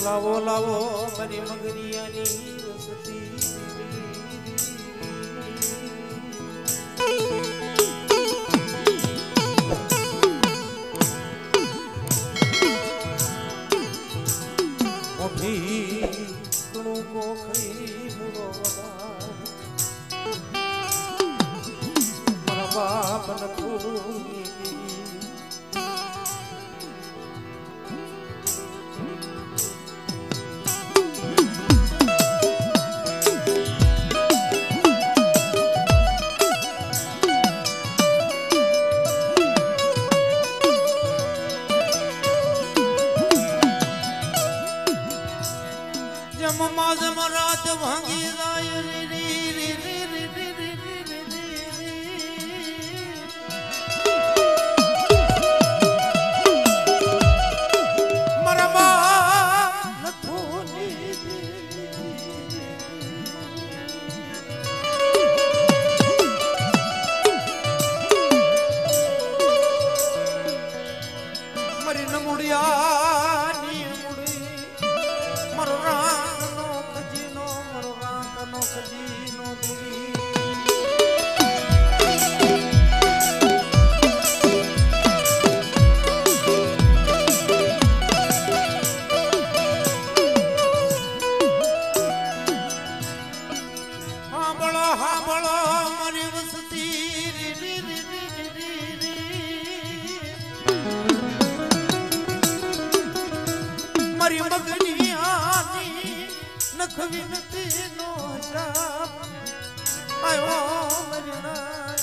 લાવો લાવો મારી મગરિયાની વસતી મોટી કણું કોખરી મુરો વગા મારા બાપ નખુની રાત ભાંગી જાય મારા બા મારી નમુડિયા ની મુડી મારો રાનો ખજીનો મારો રાનો ખજીનો દેવી હા બળો મારી વસતી મારી મગનિયાની નખ વિનતી નો શાપ આયો મારી ના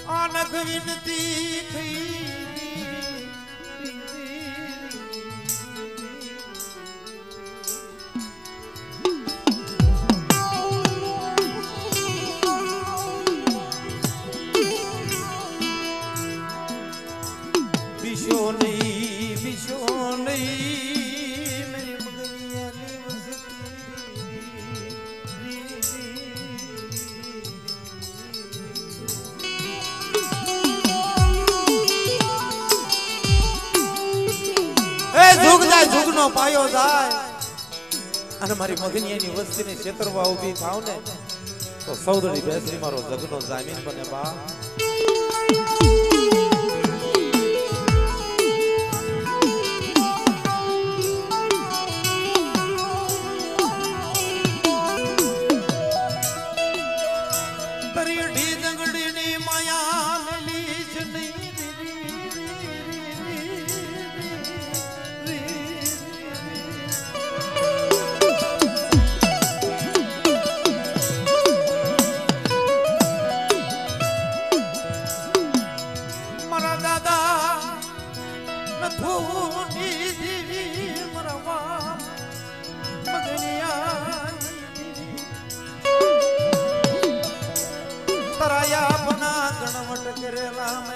આ નખ વિનતી થઈ વિશો નહીં મેરી મગનિયાની વસતી એ ઝુક જાય ઝુકનો પાયો જાય અને મારી મગનિયાની વસ્તીને ક્ષેત્રમાં ઊભી થાવ ને તો સૌદળી બેસરી મારો જગનો જામીન બને બા તરાયા બના ગણવટ કરેલા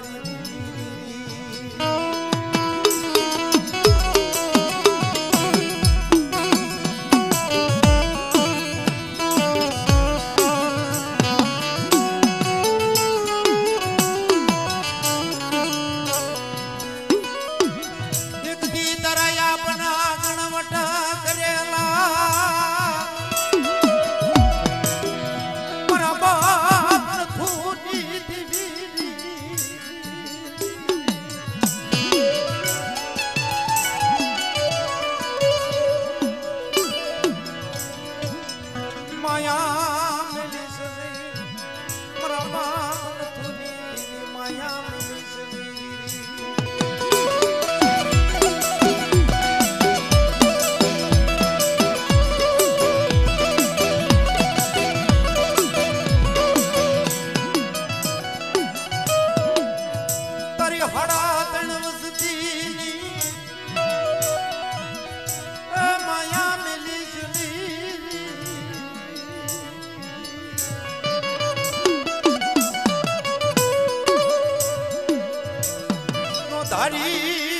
મારી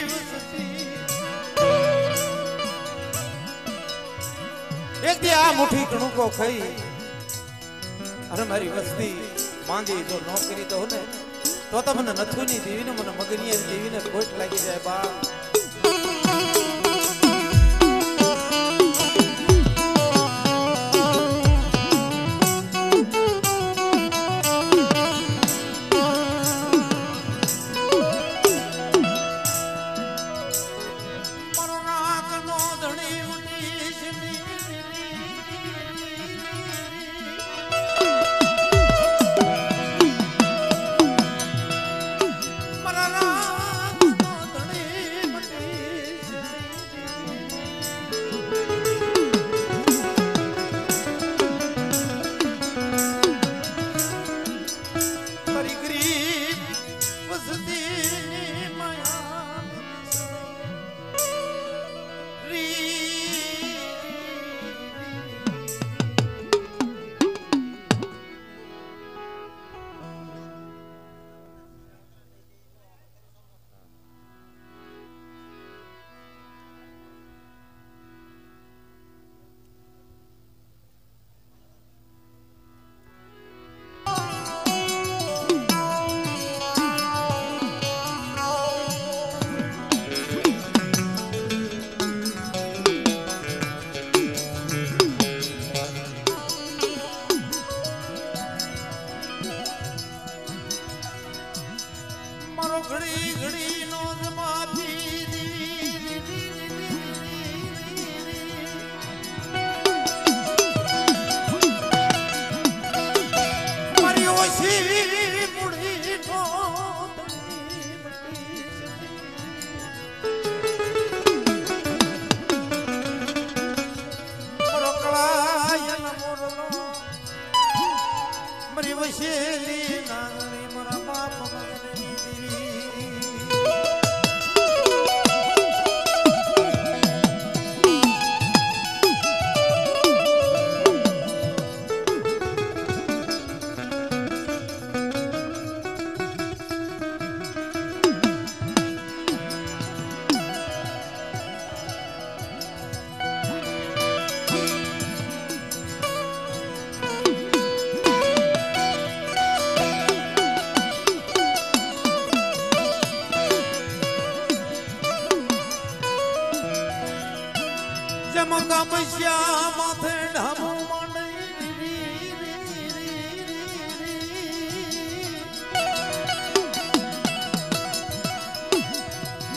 એક દી આ મુઠ્ઠી કણુકો ખાઈ અને મારી વસ્તી માંગી જો ન કરી દો ને તો મને નથુની દેવીને મને મગનિયા દેવીને ખોટ લાગી જાય બા.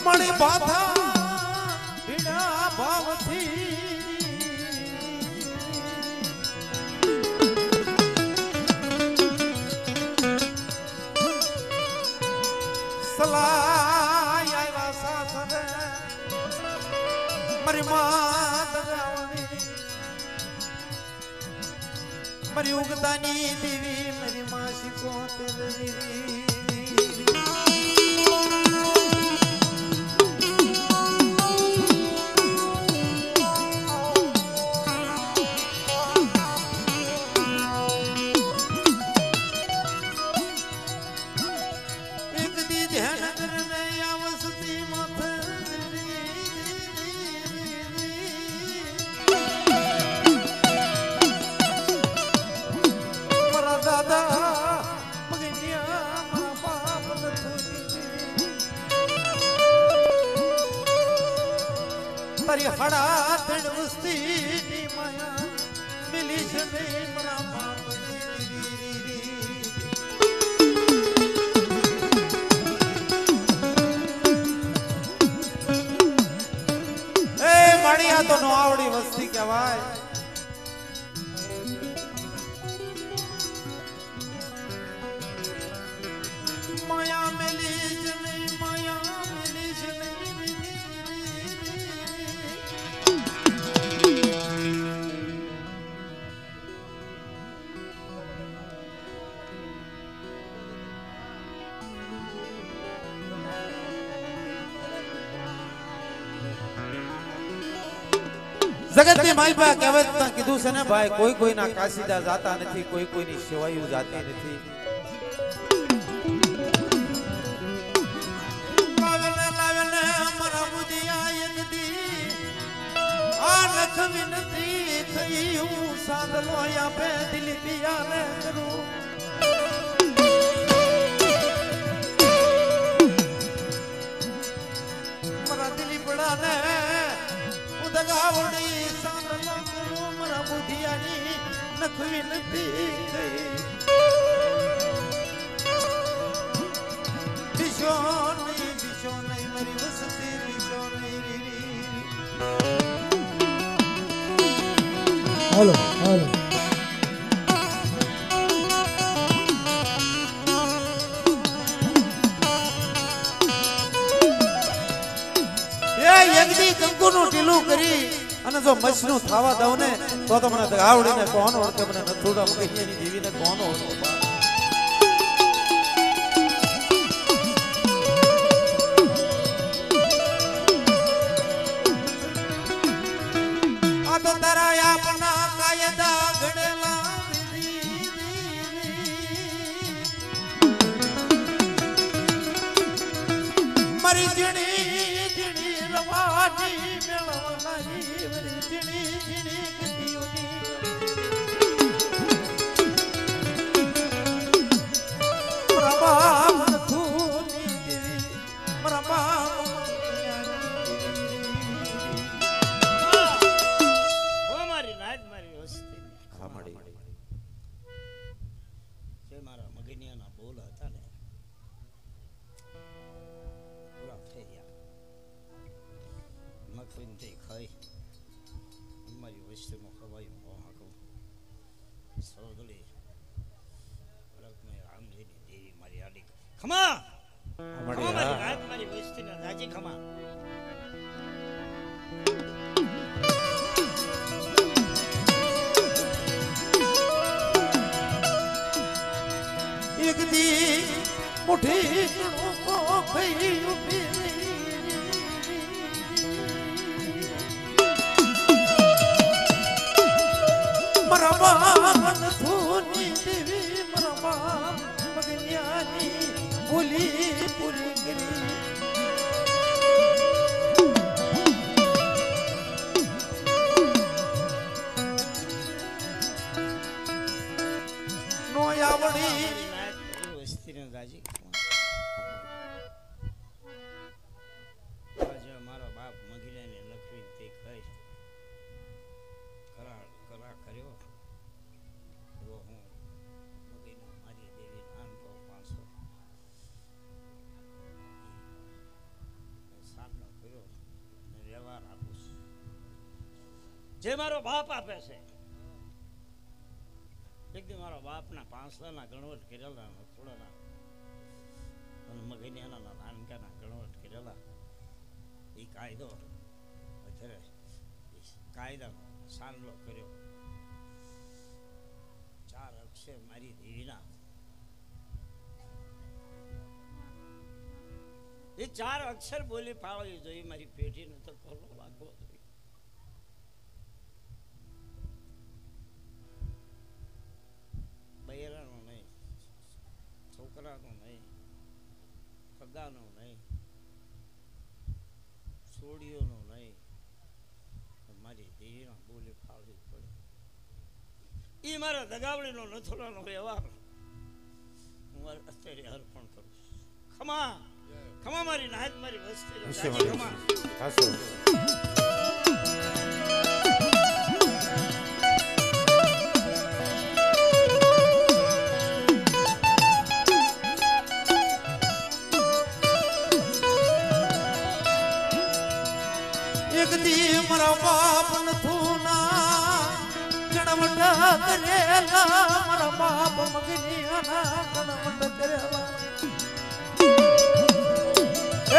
મણી બાધા ભીડા ભાવથી સલાય આવ્યા સાસરે મારી માત રાવણી મારી ઉગતાની દેવી મારી માસી કોતે દેવી તારી હડા તણ વસ્તી માયા મિલી છે નહીં મારા બાપ એ માણિયા તો નો આવડી વસ્તી કહેવાય માયા મિલી છે નહીં માયા મિલી છે નહીં જગત ની માઈ બા કહેવત કીધું છે ને ભાઈ કોઈ કોઈના કાશીદા જાતા નથી કોઈ કોઈની સેવાયું જાતી નથી લાવેને મારા મુદિયા એક દી આ નખ વિનતી થઈ હું સાંદલો આપે દિલ પિયાને કરું મેળાને ઉદગાવડી સાંદલો કરું મારા બુધિયાની નખવી નથી ગઈ દિશો નહીં મારી વસતી દિશો નહીં હાલો હાલો યજ્ઞી કંકુનું ઢીલું કરી અને જો મસનું થાવા દઉં ને તો મને આવડીને કોણ ઓળખે મને નથુડા મગજની દેવીને કોણ ઓળખે આ તો તારા આપના કાયદા ઘડેલા મારી જીણી રવાની મેળવનારી મારી જીણી ગતિઓની મારા બાપ નથુની દેવી મારા બાપ મારી નાદ મારી વસ્તી ખામડી જે મારા મગનિયાના બોલ હતા ને મખવીન તે ખાઈ મારી વસ્તીમાં ખવાયું મોહાકું સૌદળી રકમે રામજીની દેવી મારી આડી ખમા ખમા મારી રાત મારી વસ્તીના રાજી ખમા એક દી મુઠી કો ખઈ ઉભી મારા બાપ નથુની દેવી મારા બાપ મગનિયાની બોલી પૂરી કરી નો આવડી વસ્તીને રાજી મારો બાપ મગીને લખવી તે ખાઈ કરા કર્યો એવો હું મગીને મારી દેવી નાનકો 500 સામનો કર્યો ને વ્યવહાર આપું છું જે મારો બાપ આપે છે એકદમ મારો બાપના 500 ના ગણવટ કરેલા થોડાના અને મગનિયાના નાનકાના ગણવટ કરેલા એ કાયદો અત્યારે કાયદાનો સાંડલો કર્યો 4 અક્ષર મારી દેવીના એ 4 અક્ષર બોલી પાડવી જોઈએ મારી પેઢીને તો ખોલો વાગવો જોઈએ બૈરાનું નહીં છોકરાનું નહીં ખગાનું નહીં સોડીઓનું નહીં મારી દેવીના બોલી ફાળવી પડે એ મારા દગાવડીનો નથોડાનો વ્યવહાર હું અત્યારે અર્પણ કરું ખમા ખમા મારી નાત મારી વસ્તી ખમા મારા બાપ નથુના ગણવટા કરેલા મારા બાપ મગનિયાના ગણવટ કરેલા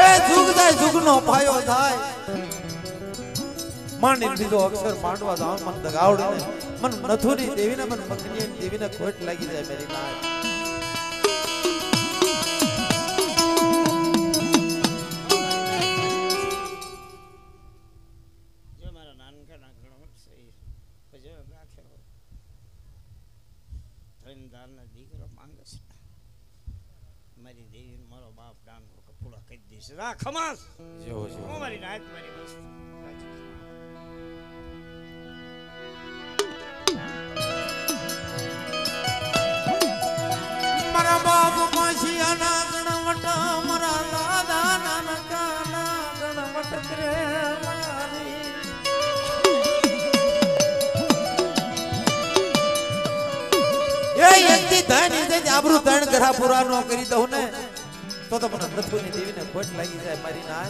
એ જુગ જાય જુગનો પાયો થાય માંડી બીજો અક્ષર માંડવા જાવ મન દગાવડીને મન નથુની દેવીને મન મગનિયાની દેવીને ખોટ લાગી જાય મેરી નાય દીકરો માંગે છે મારી દેવી મારો બાપ દાન કપૂડા કહી દેશે રા ખમાસ જો મારી નાત મારી વસ્તુ મારા બાપ પાછિયાના ગણવટ મારા દાદા નાનકાના ગણવટ કરે ધાની જઈ આબરૂ ત્રણ ઘરા પૂરા નો કરી દઉં ને તો મને નથુની દેવીને ખોટ લાગી જાય મારી ના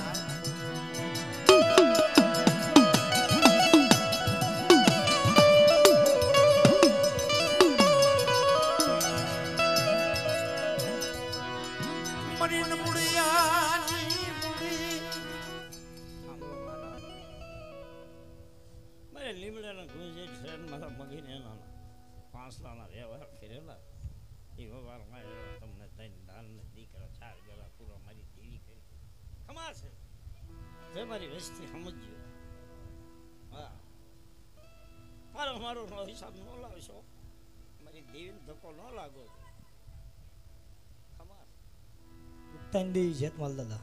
લીમડાના ગુંજે ટ્રેન મારા મગીને એના પાંસલાના વ્યવહાર ફેરેલા એ વ્યવહારમાં તમને ત્રણ દાન ને દીકરા ચાર ગલા પૂરો મારી દેવી કરી ખમા છે જે મારી વસ્તી સમજ્યો હા મારો હિસાબ ન લાવશો મારી દેવીને ધક્કો ન લાગો ખમા ત્રણ દેવી જેતમાલ દાદા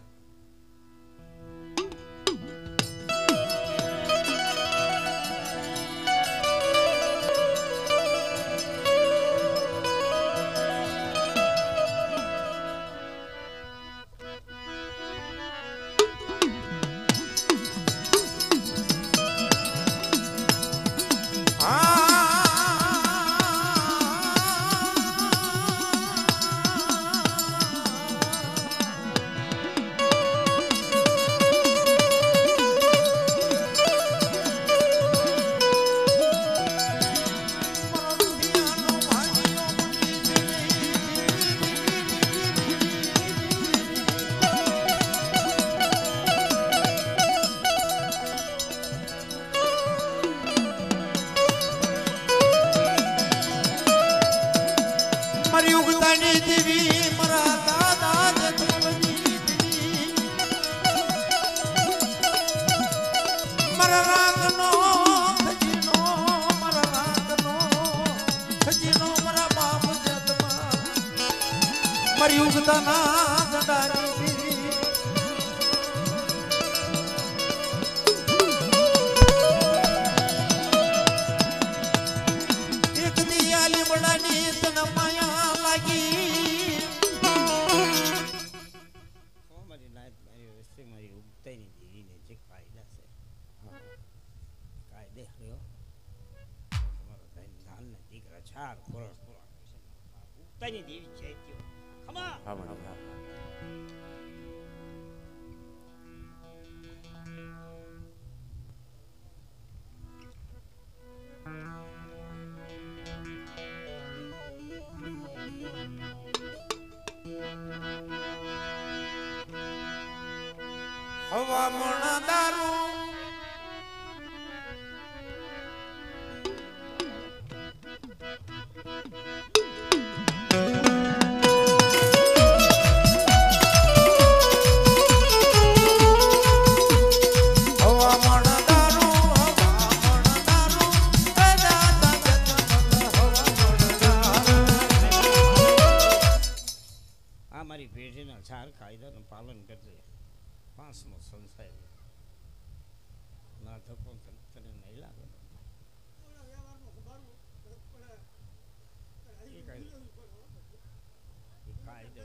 મારી ઉગતાના જડાની એક દિયાલી બડાની તન માયા લાગી મારી નાત મારી વસ્તી મારી ઉગતાની દેવીને જે કાયદા છે કાયદે હર્યો તમારો ધાન ને દીકરા ચાર ખોરાક ઉગતાની દેવી છે ખમા હા હા હવામણ દારૂ મારી પેઢીના ચાર કાયદાનું પાલન કરજે પાંચમો સંસાર ના ધક્કો તને નહીં લાગે કાયદો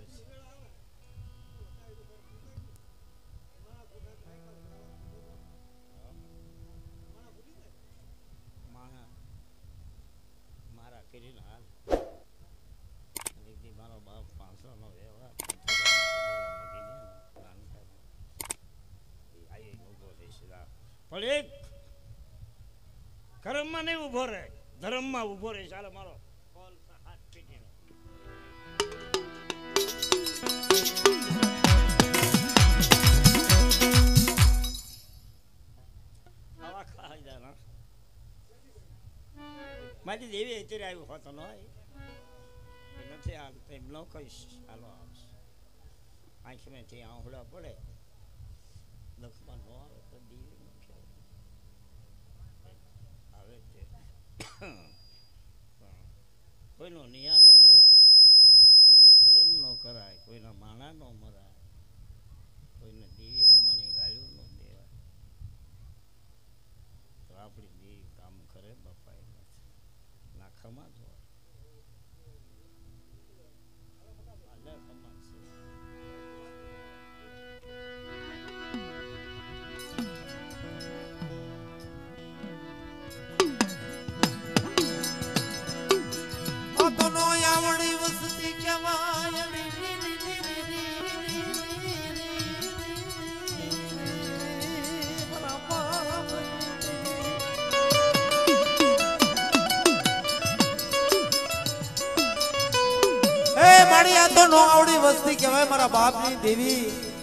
મારા કરીને હાલ મારો બાપ પાંચસો વ્યવહાર પણ એક કર્મમાં નહીં ઉભો રહે ધર્મમાં ઉભો રહે ચાલે મારો હાથ પીટી આવા ખાઈ મારી દેવી અત્યારે આવ્યું હોતો ન નથી હાલ એમ ન કહીશ હાલો આવશે આંખમાંથી આંહળા પડે દખમાં ન આવે તો દેવી ન આવે તે કોઈનો નિયા ન લેવાય કોઈનું કર્મ ન કરાય કોઈના માણા ન મરાય કોઈને દેવી હમાણી ગાળ્યું ન દેવાય તો આપણી દેવી કામ કરે બપાય નથી નાખામાં જ હોય આવડી કહેવાય એ મારી આ તો નો આવડી વસ્તી કહેવાય મારા બાપની દેવી